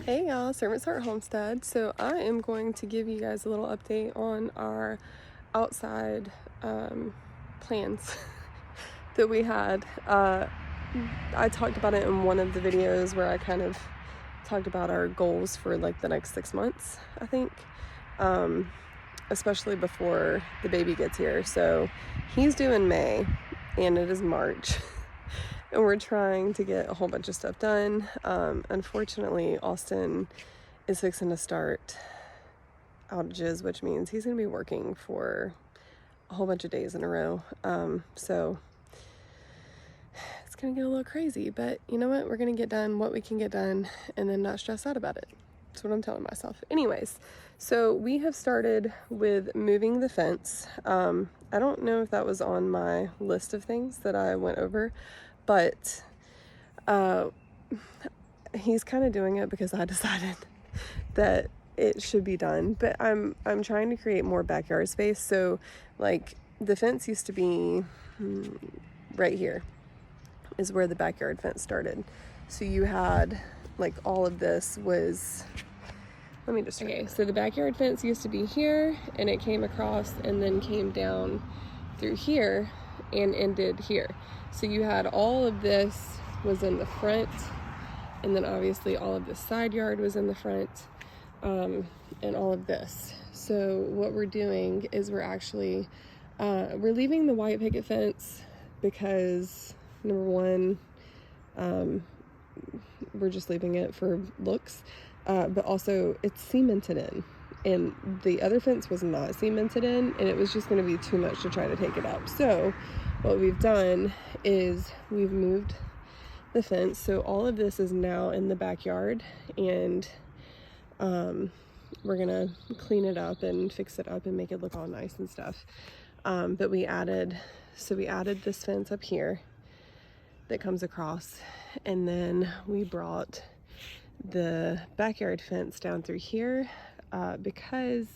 Hey y'all, Servant's Heart Homestead. So I am going to give you guys a little update on our outside plans that we had. I talked about it in one of the videos where I kind of talked about our goals for like the next 6 months, I think, especially before the baby gets here. So he's due in May and it is March. And we're trying to get a whole bunch of stuff done. Unfortunately, Austin is fixing to start outages, which means he's going to be working for a whole bunch of days in a row. So it's going to get a little crazy, but you know what? We're going to get done what we can get done and then not stress out about it. That's what I'm telling myself. Anyways, so we have started with moving the fence. I don't know if that was on my list of things that I went over, but he's kind of doing it because I decided that it should be done. But I'm trying to create more backyard space. So like the fence used to be right here is where the backyard fence started. So you had like all of this was, let me just, okay, so the backyard fence used to be here and it came across and then came down through here and ended here. So you had all of this was in the front, and then obviously all of the side yard was in the front, and all of this. So what we're doing is we're actually we're leaving the white picket fence because number one, we're just leaving it for looks, but also it's cemented in, and the other fence was not cemented in, and it was just going to be too much to try to take it out. So what we've done is we've moved the fence. So all of this is now in the backyard, and we're going to clean it up and fix it up and make it look all nice and stuff. But we added this fence up here that comes across, and then we brought the backyard fence down through here because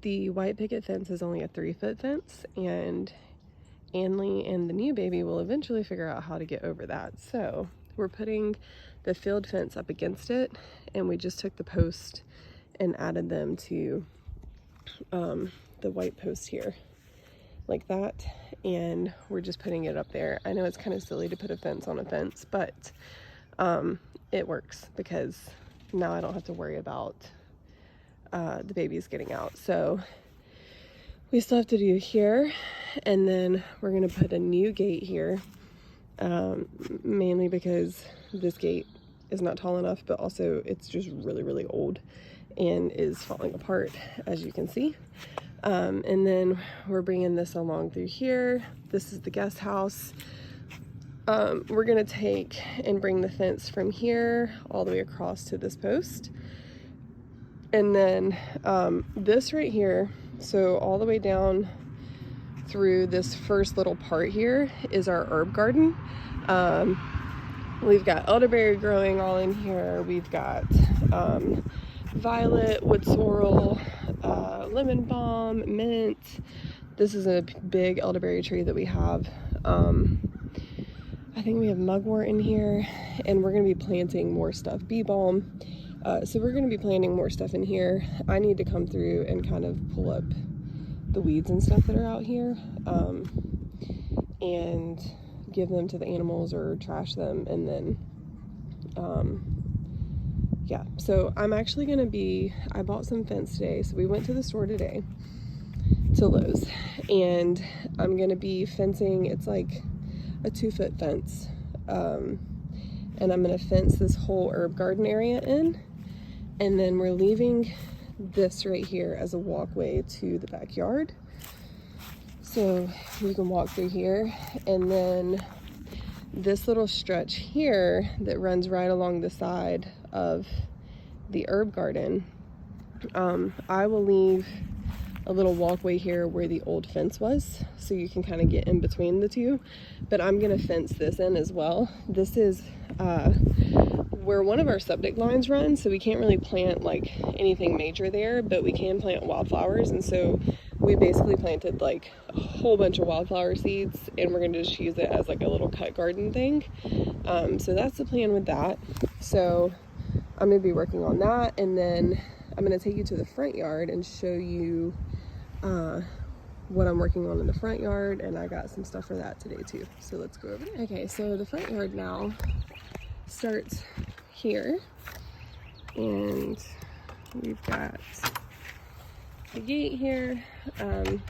the white picket fence is only a 3-foot fence, and Anley and the new baby will eventually figure out how to get over that. So we're putting the field fence up against it, and we just took the post and added them to the white post here like that, and we're just putting it up there. I know it's kind of silly to put a fence on a fence, but it works because now I don't have to worry about the babies getting out. So we still have to do here, and then we're going to put a new gate here, mainly because this gate is not tall enough, but also it's just really, really old and is falling apart, as you can see. And then we're bringing this along through here. This is the guest house. We're going to take and bring the fence from here all the way across to this post. And then this right here, so all the way down through this first little part here is our herb garden. We've got elderberry growing all in here. We've got violet, wood sorrel, lemon balm, mint. This is a big elderberry tree that we have. I think we have mugwort in here, and we're going to be planting more stuff, bee balm. So we're going to be planting more stuff in here. I need to come through and kind of pull up the weeds and stuff that are out here, and give them to the animals or trash them. And then, yeah, so I'm actually going to be, I bought some fence today. So we went to the store today, to Lowe's, and I'm going to be fencing. It's like a 2-foot fence. And I'm going to fence this whole herb garden area in. And then we're leaving this right here as a walkway to the backyard. So you can walk through here. And then this little stretch here that runs right along the side of the herb garden, I will leave a little walkway here where the old fence was, so you can kind of get in between the two. But I'm gonna fence this in as well. This is where one of our septic lines runs, so we can't really plant like anything major there, but we can plant wildflowers. And so we basically planted like a whole bunch of wildflower seeds, and we're gonna just use it as like a little cut garden thing. So that's the plan with that. So I'm gonna be working on that, and then I'm gonna take you to the front yard and show you what I'm working on in the front yard, and I got some stuff for that today too. So let's go over there. Okay, so the front yard now starts here, and we've got the gate here, and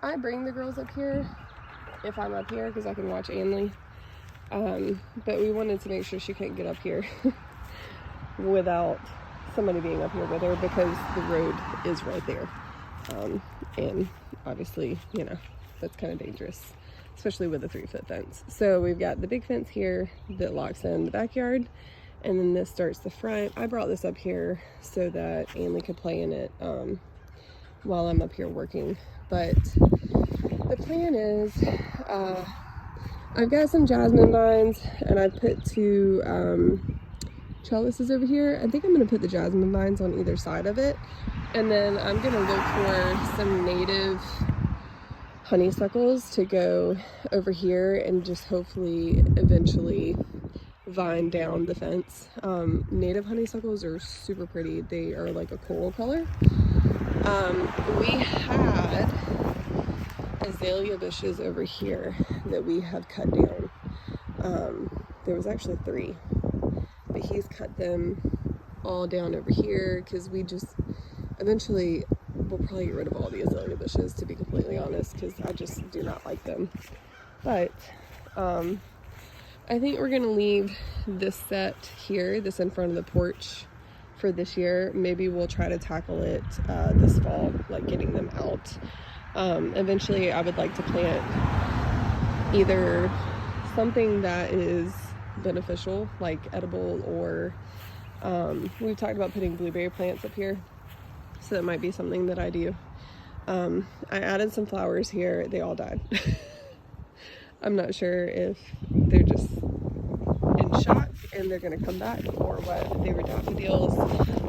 I bring the girls up here if I'm up here because I can watch Anley, but we wanted to make sure she couldn't get up here without somebody being up here with her, because the road is right there, and obviously, you know, that's kind of dangerous, especially with a 3-foot fence. So we've got the big fence here that locks in the backyard, and then this starts the front. I brought this up here so that Anley could play in it while I'm up here working. But the plan is, I've got some jasmine vines, and I put 2 trellises over here. I think I'm going to put the jasmine vines on either side of it, and then I'm going to look for some native honeysuckles to go over here and just hopefully eventually vine down the fence. Native honeysuckles are super pretty. They are like a coral color. We had azalea bushes over here that we have cut down. There was actually 3, but he's cut them all down over here because we just eventually we'll probably get rid of all the azalea bushes, to be completely honest, because I just do not like them. But I think we're gonna leave this set here, this in front of the porch, for this year. Maybe we'll try to tackle it this fall, like getting them out. Eventually I would like to plant either something that is beneficial, like edible, or we've talked about putting blueberry plants up here, so that might be something that I do. I added some flowers here. They all died. I'm not sure if they're just in shock and they're gonna come back or what. They were daffodils,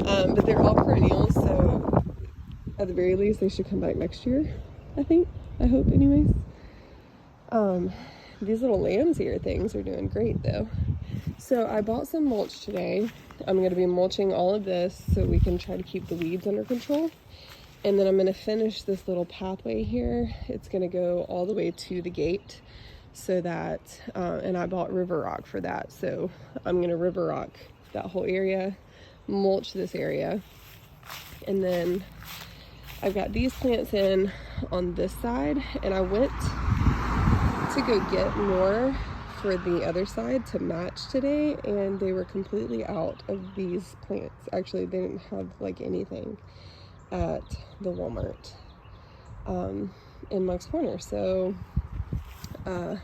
but they're all perennials, so at the very least they should come back next year, I think. I hope anyways. These little lambs here things are doing great though. So I bought some mulch today. I'm going to be mulching all of this so we can try to keep the weeds under control. And then I'm going to finish this little pathway here. It's going to go all the way to the gate, so that, and I bought river rock for that. So I'm going to river rock that whole area, mulch this area. And then I've got these plants in on this side, and I went to go get more for the other side to match today, and they were completely out of these plants. Actually, they didn't have like anything at the Walmart in Monk's Corner. So I'm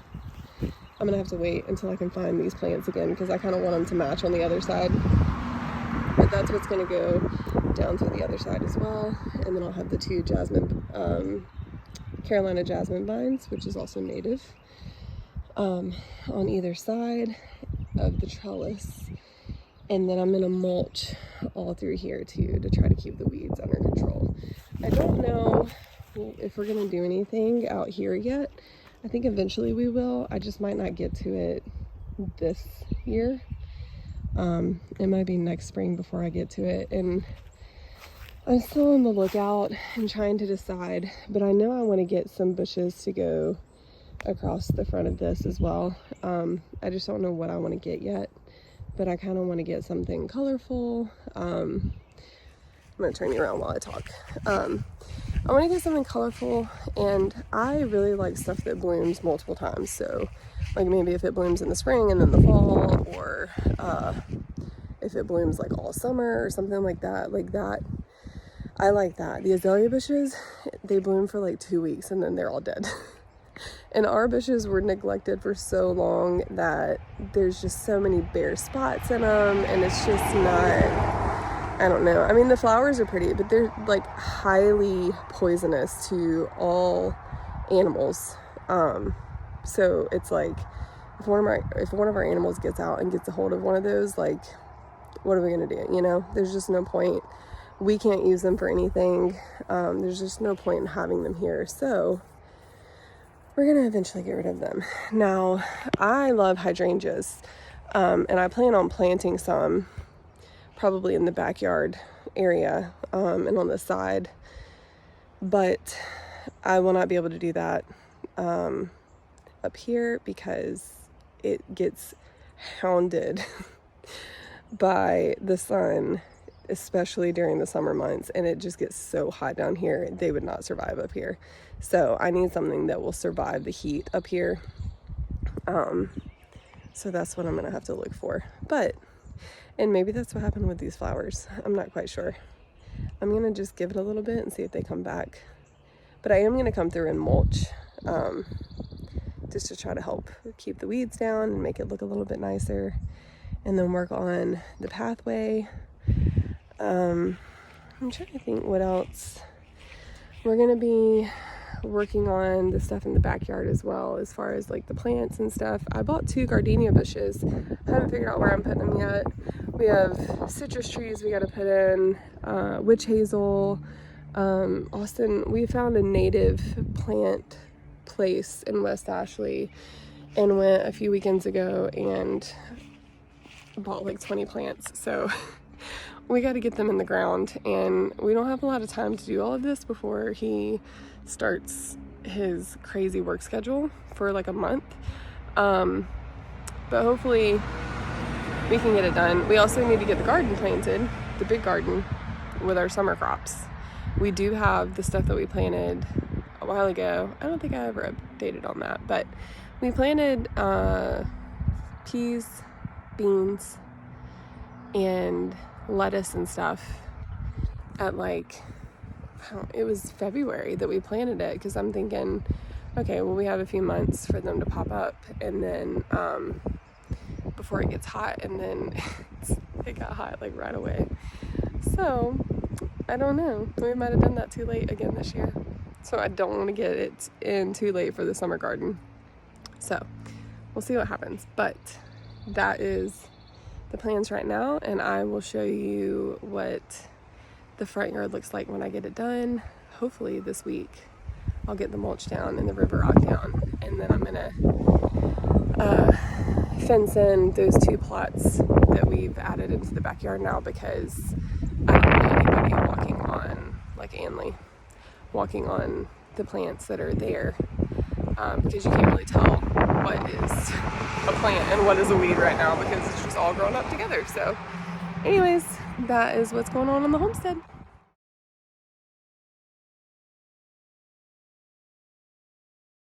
gonna have to wait until I can find these plants again, because I kind of want them to match on the other side. But that's what's gonna go down to the other side as well. And then I'll have the 2 jasmine, Carolina jasmine vines, which is also native, on either side of the trellis. And then I'm gonna mulch all through here too, to try to keep the weeds under control. I don't know if we're gonna do anything out here yet. I think eventually we will. I just might not get to it this year. It might be next spring before I get to it, and I'm still on the lookout and trying to decide, but I know I want to get some bushes to go across the front of this as well. I just don't know what I want to get yet, but I kind of want to get something colorful. I'm going to turn you around while I talk. I want to get something colorful, and I really like stuff that blooms multiple times. So like maybe if it blooms in the spring and then the fall, or if it blooms like all summer or something like that, I like that. The azalea bushes, they bloom for like 2 weeks and then they're all dead. And our bushes were neglected for so long that there's just so many bare spots in them, and it's just not, I don't know. I mean, the flowers are pretty, but they're like highly poisonous to all animals. So it's like, if one of our animals gets out and gets a hold of one of those, like, what are we gonna do? You know, there's just no point. We can't use them for anything. There's just no point in having them here. So we're gonna eventually get rid of them. Now, I love hydrangeas. And I plan on planting some probably in the backyard area and on the side, but I will not be able to do that up here because it gets hounded by the sun, especially during the summer months, and it just gets so hot down here. They would not survive up here. So I need something that will survive the heat up here. So that's what I'm gonna have to look for. And maybe that's what happened with these flowers. I'm not quite sure. I'm gonna just give it a little bit and see if they come back. But I am gonna come through and mulch, just to try to help keep the weeds down and make it look a little bit nicer, and then work on the pathway. I'm trying to think what else. We're gonna be working on the stuff in the backyard as well, as far as like the plants and stuff. I bought 2 gardenia bushes. I haven't figured out where I'm putting them yet. We have citrus trees we got to put in, witch hazel. Austin, we found a native plant place in West Ashley and went a few weekends ago and bought like 20 plants. So we got to get them in the ground, and we don't have a lot of time to do all of this before he starts his crazy work schedule for like a month. But hopefully we can get it done. We also need to get the garden planted, the big garden, with our summer crops. We do have the stuff that we planted a while ago. I don't think I ever updated on that, but we planted peas, beans, and lettuce and stuff at like, it was February that we planted it, because I'm thinking, okay, well, we have a few months for them to pop up, and then before it gets hot, and then it got hot like right away. So I don't know, we might have done that too late again this year, so I don't want to get it in too late for the summer garden. So we'll see what happens, but that is the plans right now, and I will show you what the front yard looks like when I get it done. Hopefully this week I'll get the mulch down and the river rock down, and then I'm gonna fence in those 2 plots that we've added into the backyard now, because I don't want anybody walking on, like Anley, walking on the plants that are there, because you can't really tell what is a plant and what is a weed right now, because it's just all grown up together. So anyways, that is what's going on the homestead.